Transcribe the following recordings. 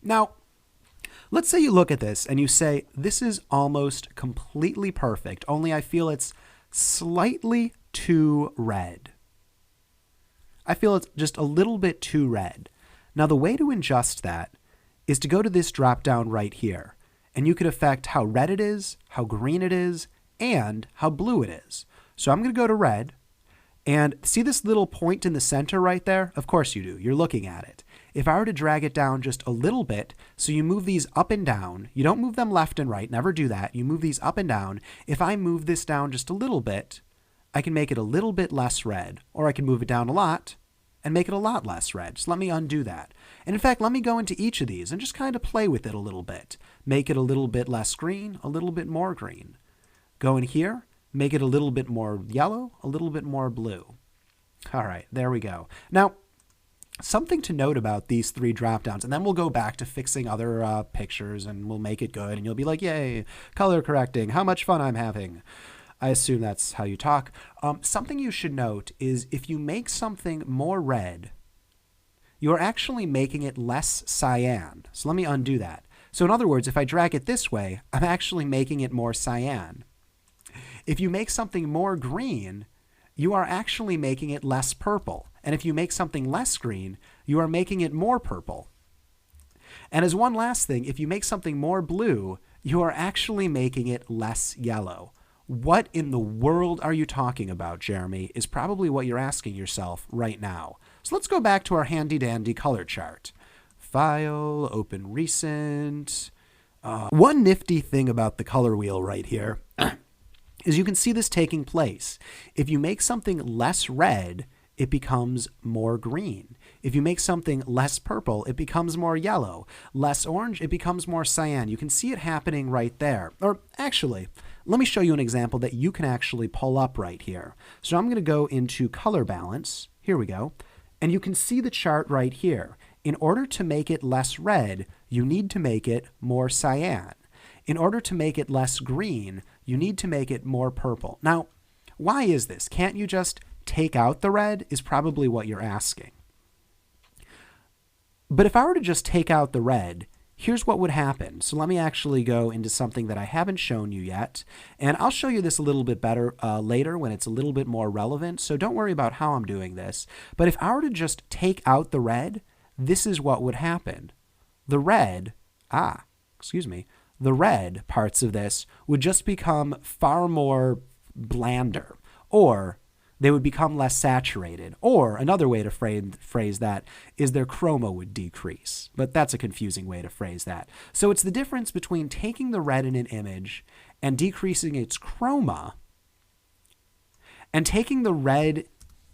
Now, let's say you look at this and you say, this is almost completely perfect, only I feel it's slightly too red. I feel it's just a little bit too red. Now, the way to adjust that is to go to this drop down right here, and you could affect how red it is, how green it is, and how blue it is. So I'm going to go to red, and see this little point in the center right there? Of course you do. You're looking at it. If I were to drag it down just a little bit, so you move these up and down, you don't move them left and right, never do that. You move these up and down. If I move this down just a little bit, I can make it a little bit less red, or I can move it down a lot and make it a lot less red. So let me undo that. And in fact, let me go into each of these and just kind of play with it a little bit. Make it a little bit less green, a little bit more green. Go in here, make it a little bit more yellow, a little bit more blue. All right, there we go. Now, something to note about these three drop downs, and then we'll go back to fixing other pictures and we'll make it good. And you'll be like, yay, color correcting, how much fun I'm having. I assume that's how you talk. Something you should note is if you make something more red, you're actually making it less cyan. So let me undo that. So in other words, if I drag it this way, I'm actually making it more cyan. If you make something more green, you are actually making it less purple. And if you make something less green, you are making it more purple. And as one last thing, if you make something more blue, you are actually making it less yellow. What in the world are you talking about, Jeremy, is probably what you're asking yourself right now. So let's go back to our handy-dandy color chart. File, open recent. One nifty thing about the color wheel right here is you can see this taking place. If you make something less red, it becomes more green. If you make something less purple, it becomes more yellow. Less orange, it becomes more cyan. You can see it happening right there. Or actually, let me show you an example that you can actually pull up right here. So I'm going to go into color balance. Here we go. And you can see the chart right here. In order to make it less red, you need to make it more cyan. In order to make it less green, you need to make it more purple. Now, why is this? Can't you just take out the red is probably what you're asking. But if I were to just take out the red, here's what would happen. So let me actually go into something that I haven't shown you yet. And I'll show you this a little bit better later when it's a little bit more relevant. So don't worry about how I'm doing this. But if I were to just take out the red, this is what would happen. The red, the red parts of this would just become far more blander, or they would become less saturated. Or another way to phrase that is their chroma would decrease. But that's a confusing way to phrase that. So it's the difference between taking the red in an image and decreasing its chroma, and taking the red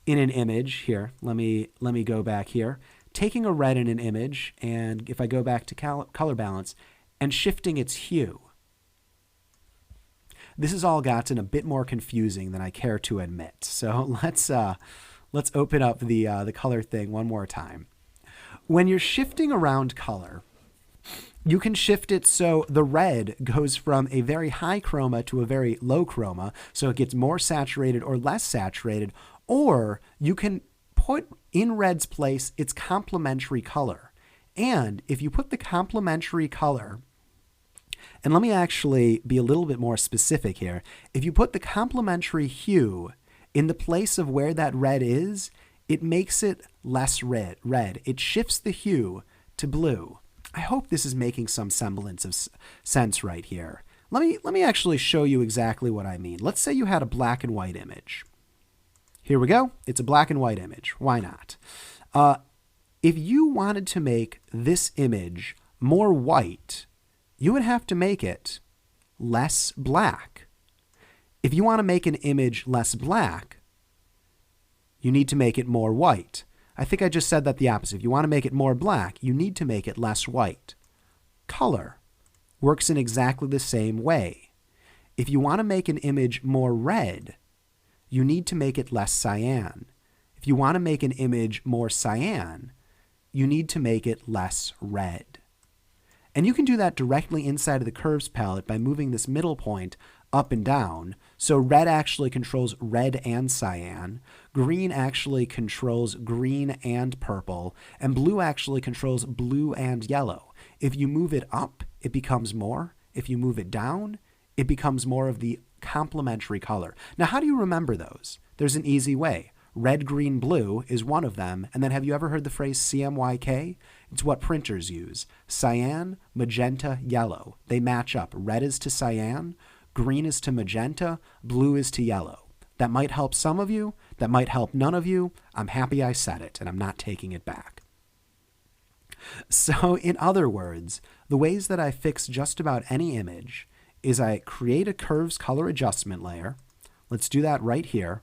in an image, here, let me go back here, taking a red in an image, and if I go back to color balance, and shifting its hue. This has all gotten a bit more confusing than I care to admit. So let's open up the color thing one more time. When you're shifting around color, you can shift it so the red goes from a very high chroma to a very low chroma, so it gets more saturated or less saturated, or you can put in red's place its complementary color. And if you put the complementary color, and let me actually be a little bit more specific here. If you put the complementary hue in the place of where that red is, it makes it less red. It shifts the hue to blue. I hope this is making some semblance of sense right here. Let me actually show you exactly what I mean. Let's say you had a black and white image. Here we go. It's a black and white image. Why not? If you wanted to make this image more white, you would have to make it less black. If you want to make an image less black, you need to make it more white. I think I just said that the opposite. If you want to make it more black, you need to make it less white. Color works in exactly the same way. If you want to make an image more red, you need to make it less cyan. If you want to make an image more cyan, you need to make it less red. And you can do that directly inside of the curves palette by moving this middle point up and down. So red actually controls red and cyan. Green actually controls green and purple. And blue actually controls blue and yellow. If you move it up, it becomes more. If you move it down, it becomes more of the complementary color. Now, how do you remember those? There's an easy way. Red, green, blue is one of them. And then have you ever heard the phrase CMYK? It's what printers use. Cyan, magenta, yellow. They match up. Red is to cyan, green is to magenta, blue is to yellow. That might help some of you. That might help none of you. I'm happy I said it, and I'm not taking it back. So in other words, the ways that I fix just about any image is I create a curves color adjustment layer. Let's do that right here.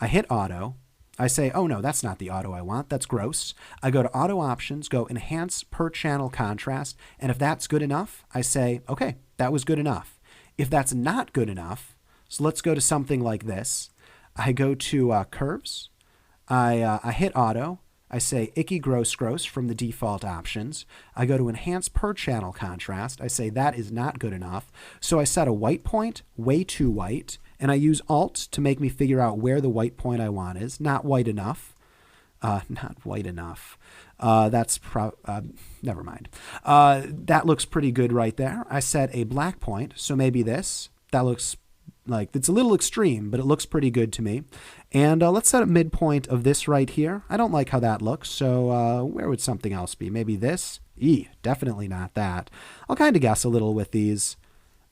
I hit auto. I say, oh no, that's not the auto I want. That's gross. I go to auto options, go enhance per channel contrast. And if that's good enough, I say, okay, that was good enough. If that's not good enough, so let's go to something like this. I go to curves. I hit auto. I say icky gross gross from the default options. I go to enhance per channel contrast. I say that is not good enough. So I set a white point, way too white, and I use Alt to make me figure out where the white point I want is. Not white enough. Not white enough. Never mind. That looks pretty good right there. I set a black point, so maybe this. That looks like it's a little extreme, but it looks pretty good to me. And let's set a midpoint of this right here. I don't like how that looks, so where would something else be? Maybe this? Definitely not that. I'll kind of guess a little with these.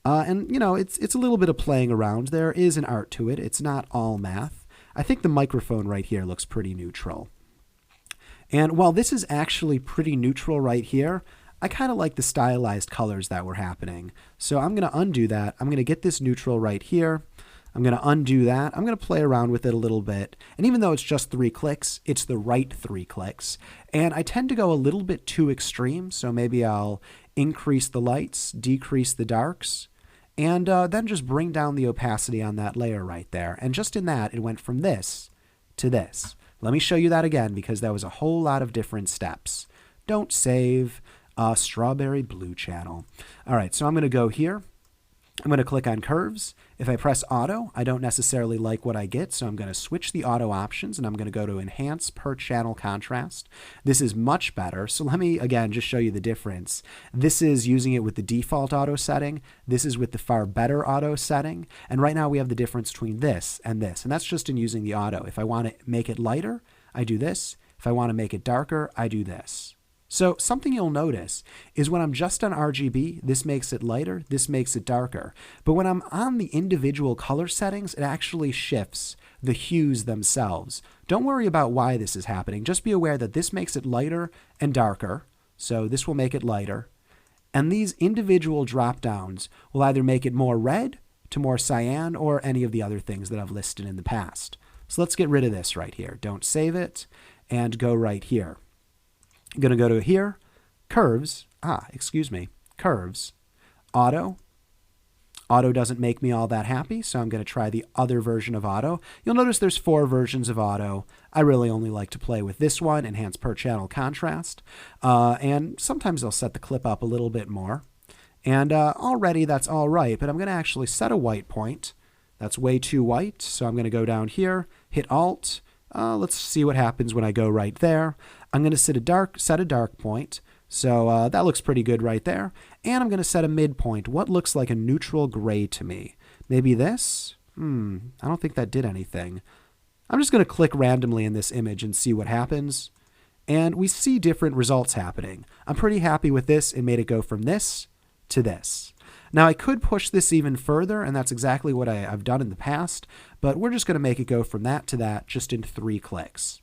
And, you know, it's a little bit of playing around. There is an art to it. It's not all math. I think the microphone right here looks pretty neutral. And while this is actually pretty neutral right here, I kind of like the stylized colors that were happening. So I'm going to undo that. I'm going to get this neutral right here. I'm going to undo that. I'm going to play around with it a little bit. And even though it's just 3 clicks, it's the right 3 clicks. And I tend to go a little bit too extreme. So maybe I'll increase the lights, decrease the darks, and then just bring down the opacity on that layer right there. And just in that, it went from this to this. Let me show you that again because that was a whole lot of different steps. Don't save. Strawberry blue channel. All right, so I'm going to go here. I'm going to click on curves. If I press auto, I don't necessarily like what I get, so I'm going to switch the auto options and I'm going to go to enhance per channel contrast. This is much better. So let me again just show you the difference. This is using it with the default auto setting. This is with the far better auto setting. And right now we have the difference between this, and that's just in using the auto. If I want to make it lighter, I do this. If I want to make it darker, I do this. So something you'll notice is when I'm just on RGB, this makes it lighter, this makes it darker. But when I'm on the individual color settings, it actually shifts the hues themselves. Don't worry about why this is happening. Just be aware that this makes it lighter and darker. So this will make it lighter. And these individual drop downs will either make it more red to more cyan or any of the other things that I've listed in the past. So let's get rid of this right here. Don't save it and go right here. I'm going to go to here, curves, curves, auto. Auto doesn't make me all that happy, so I'm going to try the other version of auto. You'll notice there's 4 versions of auto. I really only like to play with this one, enhance per channel contrast. And sometimes I'll set the clip up a little bit more. And already that's all right, but I'm going to actually set a white point. That's way too white, so I'm going to go down here, hit Alt. Let's see what happens when I go right there. I'm going to set a dark point. So that looks pretty good right there. And I'm going to set a midpoint. What looks like a neutral gray to me? Maybe this? I don't think that did anything. I'm just going to click randomly in this image and see what happens. And we see different results happening. I'm pretty happy with this. It made it go from this to this. Now, I could push this even further, and that's exactly what I've done in the past, but we're just going to make it go from that to that just in 3 clicks.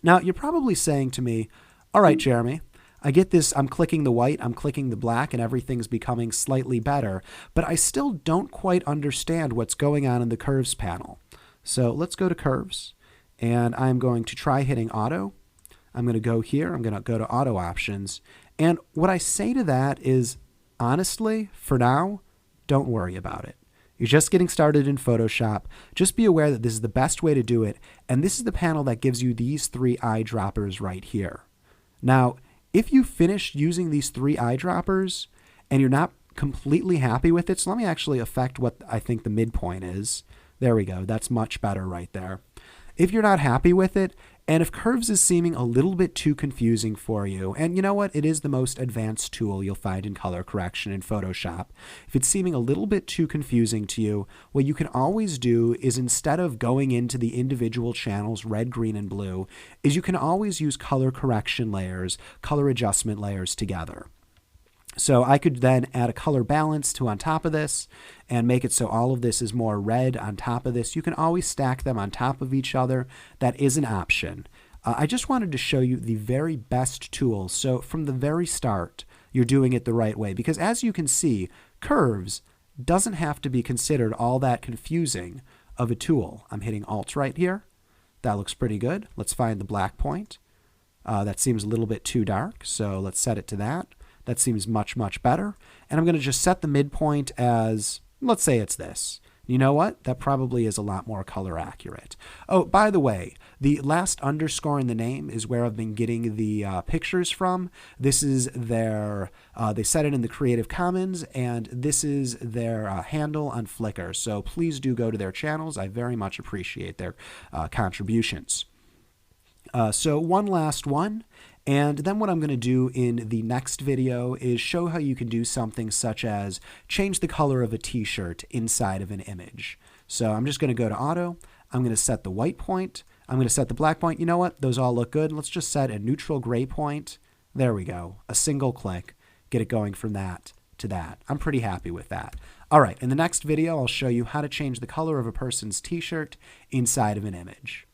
Now, you're probably saying to me, all right, Jeremy, I get this. I'm clicking the white, I'm clicking the black, and everything's becoming slightly better, but I still don't quite understand what's going on in the curves panel. So let's go to curves, and I'm going to try hitting auto. I'm going to go here. I'm going to go to auto options, and what I say to that is, honestly, for now, don't worry about it. You're just getting started in Photoshop. Just be aware that this is the best way to do it, and this is the panel that gives you these 3 eyedroppers right here. Now, if you finish using these 3 eyedroppers and you're not completely happy with it, so let me actually affect what I think the midpoint is. There we go. That's much better right there. If you're not happy with it And if curves is seeming a little bit too confusing for you, and you know what, it is the most advanced tool you'll find in color correction in Photoshop. If it's seeming a little bit too confusing to you, what you can always do is, instead of going into the individual channels, red, green, and blue, is you can always use color correction layers, color adjustment layers together. So I could then add a color balance to on top of this and make it so all of this is more red on top of this. You can always stack them on top of each other. That is an option. I just wanted to show you the very best tools. So from the very start, you're doing it the right way, because as you can see, curves doesn't have to be considered all that confusing of a tool. I'm hitting Alt right here. That looks pretty good. Let's find the black point. That seems a little bit too dark, so let's set it to that. That seems much, much better. And I'm going to just set the midpoint as, let's say it's this. You know what? That probably is a lot more color accurate. Oh, by the way, the last underscore in the name is where I've been getting the pictures from. This is their, they set it in the Creative Commons, and this is their handle on Flickr. So please do go to their channels. I very much appreciate their contributions. So one last one. And then what I'm going to do in the next video is show how you can do something such as change the color of a t-shirt inside of an image. So I'm just going to go to Auto. I'm going to set the white point. I'm going to set the black point. You know what? Those all look good. Let's just set a neutral gray point. There we go. A single click. Get it going from that to that. I'm pretty happy with that. All right. In the next video, I'll show you how to change the color of a person's t-shirt inside of an image.